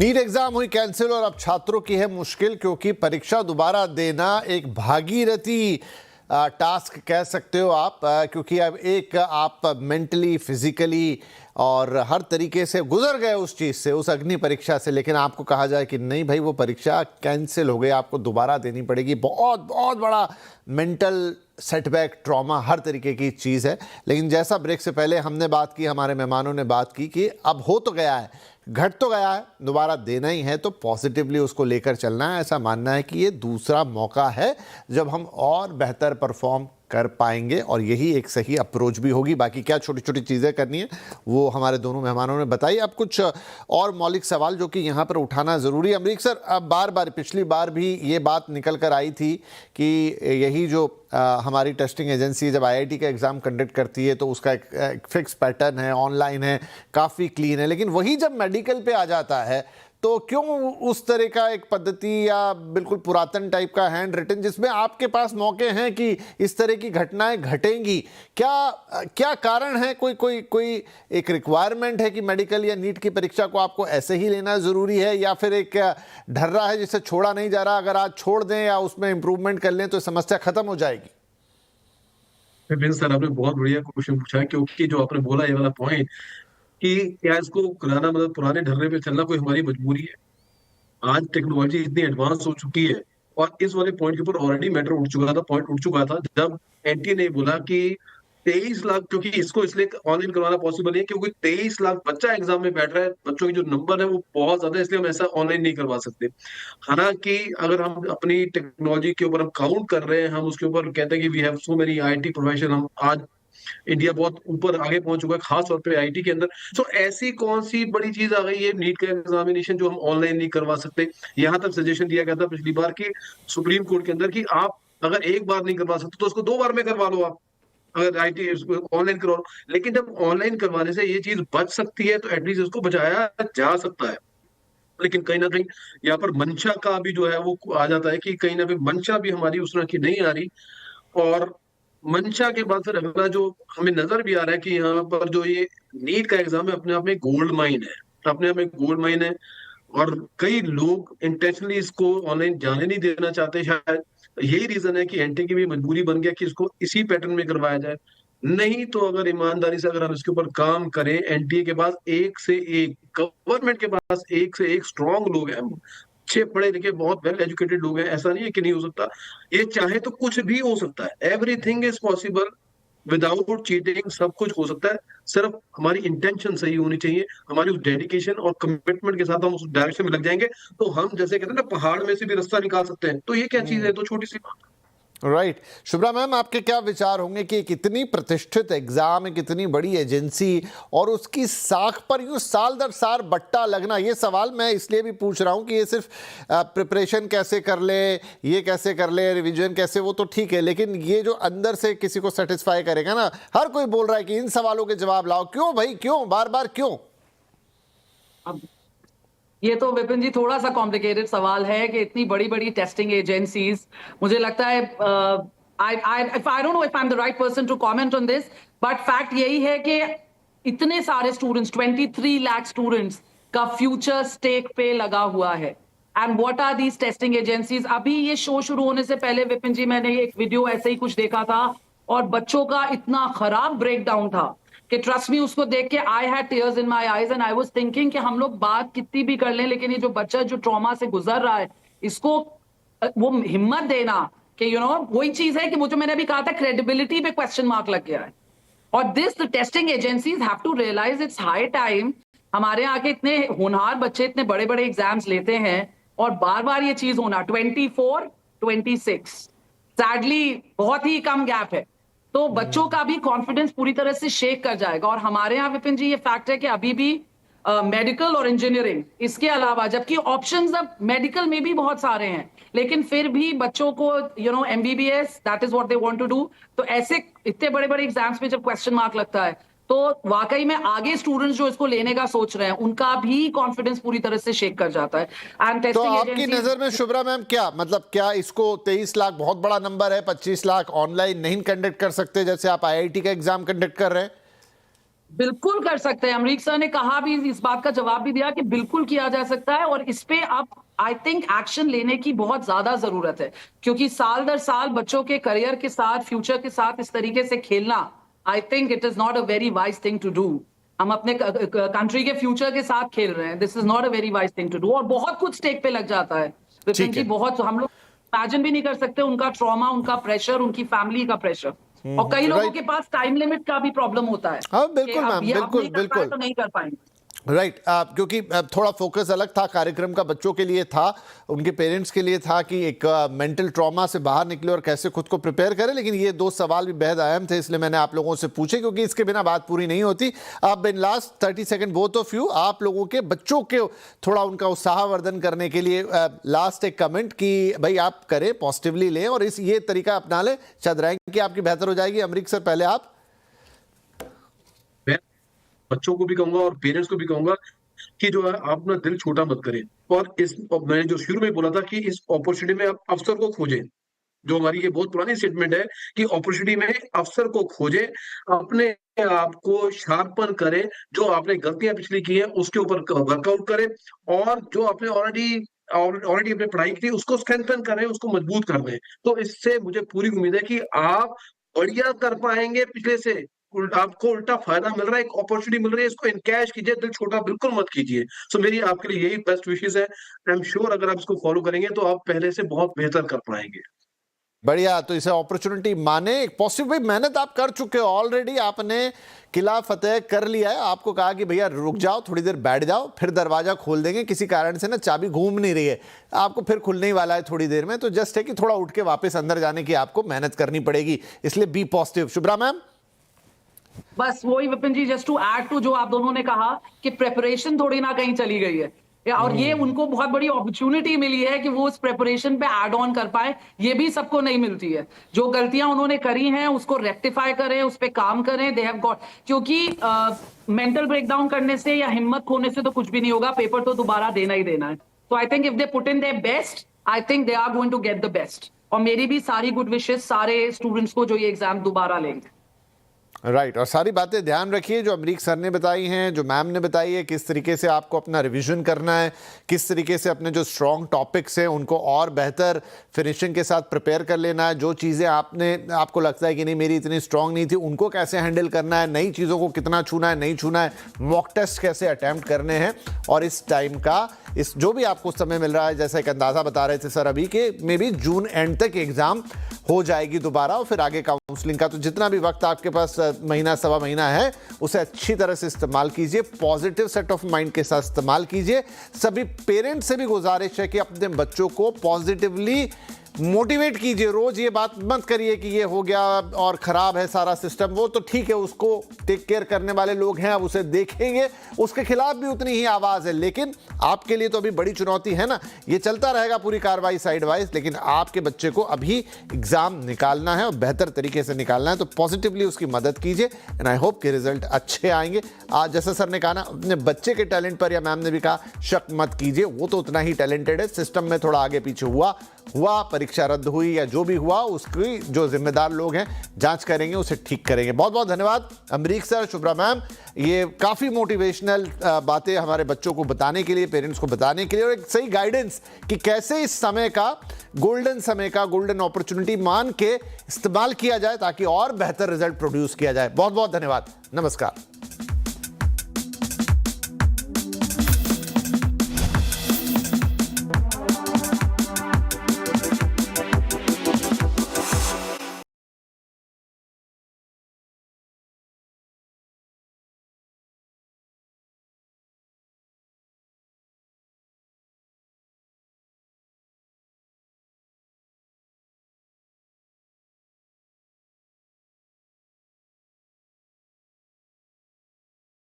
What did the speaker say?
NEET exam हुई cancel और अब छात्रों की है मुश्किल, क्योंकि परीक्षा दोबारा देना एक भागीरथी टास्क कह सकते हो आप, क्योंकि अब एक आप मेंटली, फिजिकली और हर तरीके से गुजर गए उस चीज़ से, उस अग्नि परीक्षा से, लेकिन आपको कहा जाए कि नहीं भाई वो परीक्षा कैंसिल हो गई, आपको दोबारा देनी पड़ेगी। बहुत बहुत बड़ा मेंटल सेटबैक, ट्रॉमा, हर तरीके की चीज़ है। लेकिन जैसा ब्रेक से पहले हमने बात की, हमारे मेहमानों ने बात की कि अब हो तो गया है, घट तो गया है, दोबारा देना ही है तो पॉजिटिवली उसको लेकर चलना है। ऐसा मानना है कि ये दूसरा मौका है जब हम और बेहतर परफॉर्म कर पाएंगे, और यही एक सही अप्रोच भी होगी। बाकी क्या छोटी छोटी चीज़ें करनी है वो हमारे दोनों मेहमानों ने बताई। अब कुछ और मौलिक सवाल जो कि यहाँ पर उठाना ज़रूरी है। अमरीक सर, अब बार बार पिछली बार भी ये बात निकल कर आई थी कि यही जो हमारी टेस्टिंग एजेंसी जब आईआईटी का एग्ज़ाम कंडक्ट करती है तो उसका एक फिक्स पैटर्न है, ऑनलाइन है, काफ़ी क्लीन है, लेकिन वही जब मेडिकल पे आ जाता है तो क्यों उस तरह का एक पद्धति या बिल्कुल पुरातन टाइप का हैंड रिटन, जिसमें आपके पास मौके हैं कि इस तरह की घटनाएं घटेंगी? क्या कारण है? कोई एक रिक्वायरमेंट है कि मेडिकल या नीट की परीक्षा को आपको ऐसे ही लेना ज़रूरी है, या फिर एक ढर्रा है जिसे छोड़ा नहीं जा रहा, अगर आज छोड़ दें या उसमें इंप्रूवमेंट कर लें तो समस्या खत्म हो जाएगी? विपिन सर, आपने बहुत बढ़िया क्वेश्चन पूछा है, क्योंकि जो आपने बोला ये वाला पॉइंट कि क्या इसको कराना मतलब पुराने ढर्रे पे चलना कोई हमारी मजबूरी है। आज टेक्नोलॉजी इतनी एडवांस हो चुकी है, और इस वाले पॉइंट के ऊपर ऑलरेडी मैटर उठ चुका था, पॉइंट उठ चुका था जब एनटी ने बोला कि 23 लाख, क्योंकि इसको इसलिए ऑनलाइन करवाना पॉसिबल नहीं है क्योंकि 23 लाख बच्चा एग्जाम में बैठ रहा है, बच्चों की जो नंबर है वो बहुत ज्यादा है, इसलिए हम ऐसा ऑनलाइन नहीं करवा सकते। हालांकि अगर हम अपनी टेक्नोलॉजी के ऊपर हम काउंट कर रहे हैं, हम उसके ऊपर कहते हैं कि we have so many IT profession, हम आज इंडिया बहुत ऊपर आगे पहुंच चुका है, खास तौर पे आईटी के अंदर। सो ऐसी कौन सी बड़ी चीज आ गई है नीट का एग्जामिनेशन जो हम ऑनलाइन नहीं करवा सकते? यहां तक सजेशन दिया गया था पिछली बार की सुप्रीम कोर्ट के अंदर कि आप अगर एक बार नहीं करवा सकते तो उसको 2 बार में करवा लो, आप अगर आईटी ऑनलाइन करवा लो। लेकिन जब ऑनलाइन करवाने से ये चीज बच सकती है तो एटलीस्ट उसको बचाया जा सकता है। लेकिन कहीं ना कहीं यहाँ पर मंशा का भी जो है वो आ जाता है कि कहीं ना कहीं मंशा भी हमारी उस तरह की नहीं आ रही। और मंशा के बाद फिर अगला जो हमें नजर भी आ रहा है कि यहाँ पर जो ये नीट का एग्जाम है अपने आप में गोल्ड माइन है, अपने आप में गोल्ड माइन है। और कई लोग इंटेंशनली इसको ऑनलाइन जाने नहीं देना चाहते, शायद यही रीजन है कि एनटी की भी मजबूरी बन गया कि इसको इसी पैटर्न में करवाया जाए। नहीं तो अगर ईमानदारी से अगर हम इसके ऊपर काम करें, एनटीए के पास एक से एक, गवर्नमेंट के पास एक से एक स्ट्रांग लोग हैं, अच्छे पढ़े लिखे बहुत वेल एजुकेटेड लोग हैं, ऐसा नहीं है कि नहीं हो सकता। ये चाहे तो कुछ भी हो सकता है, everything is possible without cheating, सब कुछ हो सकता है। सिर्फ हमारी इंटेंशन सही होनी चाहिए, हमारी उस डेडिकेशन और कमिटमेंट के साथ हम उस डायरेक्शन में लग जाएंगे तो हम जैसे कहते हैं ना पहाड़ में से भी रास्ता निकाल सकते हैं। तो ये क्या चीज है? तो छोटी सी बात। राइट। शुभ्रा मैम, आपके क्या विचार होंगे कि कितनी प्रतिष्ठित एग्जाम है, कितनी बड़ी एजेंसी, और उसकी साख पर यूं साल दर साल बट्टा लगना? ये सवाल मैं इसलिए भी पूछ रहा हूं कि ये सिर्फ प्रिपरेशन कैसे कर ले, ये कैसे कर ले, रिवीजन कैसे, वो तो ठीक है, लेकिन ये जो अंदर से किसी को सेटिस्फाई करेगा ना, हर कोई बोल रहा है कि इन सवालों के जवाब लाओ, क्यों भाई, क्यों बार बार क्यों? अब ये तो विपिन जी थोड़ा सा कॉम्प्लिकेटेड सवाल है कि इतनी बड़ी बड़ी टेस्टिंग एजेंसीज, मुझे लगता है I don't know if I am the right person to comment on this, but fact यही है कि इतने सारे स्टूडेंट्स, 23 लाख स्टूडेंट्स का फ्यूचर स्टेक पे लगा हुआ है। And what are these testing agencies? अभी ये शो शुरू होने से पहले विपिन जी मैंने एक वीडियो ऐसे ही कुछ देखा था, और बच्चों का इतना खराब ब्रेकडाउन था कि ट्रस्ट मी, उसको देख के I had tears in my eyes and I was thinking कि हम लोग बात कितनी भी कर लें, लेकिन ये जो बच्चा जो ट्रॉमा से गुजर रहा है, इसको वो हिम्मत देना कि वही चीज है कि वो जो मैंने अभी कहा था, क्रेडिबिलिटी पे क्वेश्चन मार्क लग गया है। और this the testing agencies have to realise it's high time. हमारे यहाँ के इतने होनहार बच्चे इतने बड़े बड़े एग्जाम्स लेते हैं, और बार बार ये चीज होना 24, 26, सैडली बहुत ही कम गैप है, तो बच्चों का भी कॉन्फिडेंस पूरी तरह से शेक कर जाएगा। और हमारे यहाँ विपिन जी ये फैक्ट है कि अभी भी मेडिकल और इंजीनियरिंग, इसके अलावा, जबकि ऑप्शंस अब मेडिकल में भी बहुत सारे हैं, लेकिन फिर भी बच्चों को MBBS, that is what they want to do. तो ऐसे इतने बड़े बड़े एग्जाम्स में जब क्वेश्चन मार्क लगता है, तो वाकई में आगे स्टूडेंट्स जो इसको लेने का सोच रहे हैं उनका भी कॉन्फिडेंस पूरी तरह से शेक कर जाता है। एंड तो टेस्टिंग आपकी नजर में शुभ्रा मैम क्या मतलब, क्या इसको 23 लाख बहुत बड़ा नंबर है, 25 लाख ऑनलाइन नहीं कंडक्ट कर सकते जैसे आप आईआईटी का एग्जाम कंडक्ट कर रहे हैं? बिल्कुल कर सकते हैं। अमरीक सर ने कहा भी, इस बात का जवाब भी दिया कि बिल्कुल किया जा सकता है, और इस पे अब आई थिंक एक्शन लेने की बहुत ज्यादा जरूरत है, क्योंकि साल दर साल बच्चों के करियर के साथ, फ्यूचर के साथ इस तरीके से खेलना, I think it is not a very wise thing to do. हम अपने कंट्री के फ्यूचर के साथ खेल रहे हैं, this is not a very wise thing to do, और बहुत कुछ स्टेक पे लग जाता है विपिन ठीक जी, है। बहुत। हम लोग इमेजिन भी नहीं कर सकते उनका ट्रॉमा, उनका प्रेशर, उनकी फैमिली का प्रेशर, और कई लोगों राइट। के पास टाइम लिमिट का भी प्रॉब्लम होता है हाँ कि बिल्कुल अब मैम, ये अब बिल्कुल नहीं कर पाए बिल्कुल। तो नहीं कर पाएंगे। राइट क्योंकि थोड़ा फोकस अलग था कार्यक्रम का, बच्चों के लिए था, उनके पेरेंट्स के लिए था कि एक मेंटल ट्रॉमा से बाहर निकले और कैसे खुद को प्रिपेयर करें, लेकिन ये दो सवाल भी बेहद अहम थे, इसलिए मैंने आप लोगों से पूछे, क्योंकि इसके बिना बात पूरी नहीं होती। अब in last 30 second both of you, आप लोगों के बच्चों के थोड़ा उनका उत्साहवर्धन करने के लिए लास्ट एक कमेंट कि भाई आप करें, पॉजिटिवली लें और इस ये तरीका अपना लें, शायद रैंक की आपकी बेहतर हो जाएगी। अमरीक सर पहले आप। मैं बच्चों को भी कहूंगा और पेरेंट्स को भी कहूंगा कि जो है आप अपना दिल छोटा मत करें, और मैंने जो शुरू में बोला था कि इस अपॉर्चुनिटी में आप अवसर को खोजें, जो हमारी ये बहुत पुरानी स्टेटमेंट है कि अपॉर्चुनिटी में अवसर को खोजें, अपने आप को शार्पन करें, जो आपने गलतियां पिछली की है उसके ऊपर वर्कआउट करें, और जो आपने ऑलरेडी अपनी पढ़ाई की थी उसको स्ट्रेंथन करें, उसको मजबूत कर दें। तो इससे मुझे पूरी उम्मीद है कि आप बढ़िया कर पाएंगे पिछले से। आपको उल्टा फायदा मिल रहा है, एक अपॉर्चुनिटी मिल रही है, इसको इनकैश कीजिए, दिल छोटा बिल्कुल मत कीजिए। सो मेरी आपके लिए यही बेस्ट विशेस है। आई एम श्योर अगर आप इसको फॉलो करेंगे तो आप पहले से बहुत बेहतर कर पाएंगे। बढ़िया, तो इसे अपॉर्चुनिटी माने, एक पॉसिबल मेहनत आप कर चुके हो ऑलरेडी, आपने किला फतेह कर लिया है। आपको कहा कि भैया रुक जाओ, थोड़ी देर बैठ जाओ, फिर दरवाजा खोल देंगे, किसी कारण से ना चाबी घूम नहीं रही है, आपको फिर खुलने ही वाला है थोड़ी देर में, तो जस्ट है कि थोड़ा उठ के वापस अंदर जाने की आपको मेहनत करनी पड़ेगी, इसलिए बी पॉजिटिव। शुभ्रा मैम। बस वही विपिन जी, जस्ट टू ऐड टू जो आप दोनों ने कहा कि प्रेपरेशन थोड़ी ना कहीं चली गई है, और ये उनको बहुत बड़ी अपॉर्चुनिटी मिली है कि वो उस प्रेपरेशन पे ऐड ऑन कर पाए, ये भी सबको नहीं मिलती है। जो गलतियां उन्होंने करी हैं उसको रेक्टिफाई करें, उस पे काम करें, दे हैव गॉट, क्योंकि मेंटल ब्रेकडाउन करने से या हिम्मत खोने से तो कुछ भी नहीं होगा, पेपर तो दोबारा देना ही देना है। तो I think if they put in their best, I think they are going to get the best, और मेरी भी सारी गुड विशेस सारे स्टूडेंट्स को जो ये एग्जाम दोबारा लेंगे। राइट, और सारी बातें ध्यान रखिए जो अमरीक सर ने बताई हैं, जो मैम ने बताई है, किस तरीके से आपको अपना रिवीजन करना है, किस तरीके से अपने जो स्ट्रॉन्ग टॉपिक्स हैं उनको और बेहतर फिनिशिंग के साथ प्रिपेयर कर लेना है, जो चीज़ें आपको लगता है कि नहीं मेरी इतनी स्ट्रॉन्ग नहीं थी उनको कैसे हैंडल करना है, नई चीज़ों को कितना छूना है नहीं छूना है, मॉक टेस्ट कैसे अटैम्प्ट करने हैं, और इस टाइम का इस जो भी आपको समय मिल रहा है, जैसा एक अंदाज़ा बता रहे थे सर अभी के मे बी जून एंड तक एग्ज़ाम हो जाएगी दोबारा, और फिर आगे काउंसलिंग का, तो जितना भी वक्त आपके पास महीना सवा महीना है उसे अच्छी तरह से इस्तेमाल कीजिए, पॉजिटिव सेट ऑफ माइंड के साथ इस्तेमाल कीजिए। सभी पेरेंट्स से भी गुजारिश है कि अपने बच्चों को पॉजिटिवली मोटिवेट कीजिए, रोज ये बात मत करिए कि ये हो गया और खराब है सारा सिस्टम, वो तो ठीक है, उसको टेक केयर करने वाले लोग हैं, अब उसे देखेंगे, उसके खिलाफ भी उतनी ही आवाज है, लेकिन आपके लिए तो अभी बड़ी चुनौती है ना, ये चलता रहेगा पूरी कार्रवाई साइड वाइज, लेकिन आपके बच्चे को अभी एग्जाम निकालना है और बेहतर तरीके से निकालना है, तो पॉजिटिवली उसकी मदद कीजिए एंड आई होप कि रिजल्ट अच्छे आएंगे। आज जैसा सर ने कहा ना, अपने बच्चे के टैलेंट पर, या मैम ने भी कहा, शक मत कीजिए, वो तो उतना ही टैलेंटेड है, सिस्टम में थोड़ा आगे पीछे हुआ, परीक्षा रद्द हुई या जो भी हुआ, उसकी जो जिम्मेदार लोग हैं जांच करेंगे, उसे ठीक करेंगे। बहुत बहुत धन्यवाद अमरीक सर, शुभ्रा मैम, ये काफ़ी मोटिवेशनल बातें हमारे बच्चों को बताने के लिए, पेरेंट्स को बताने के लिए, और एक सही गाइडेंस कि कैसे इस समय का गोल्डन अपॉर्चुनिटी मान के इस्तेमाल किया जाए ताकि और बेहतर रिजल्ट प्रोड्यूस किया जाए। बहुत बहुत धन्यवाद, नमस्कार।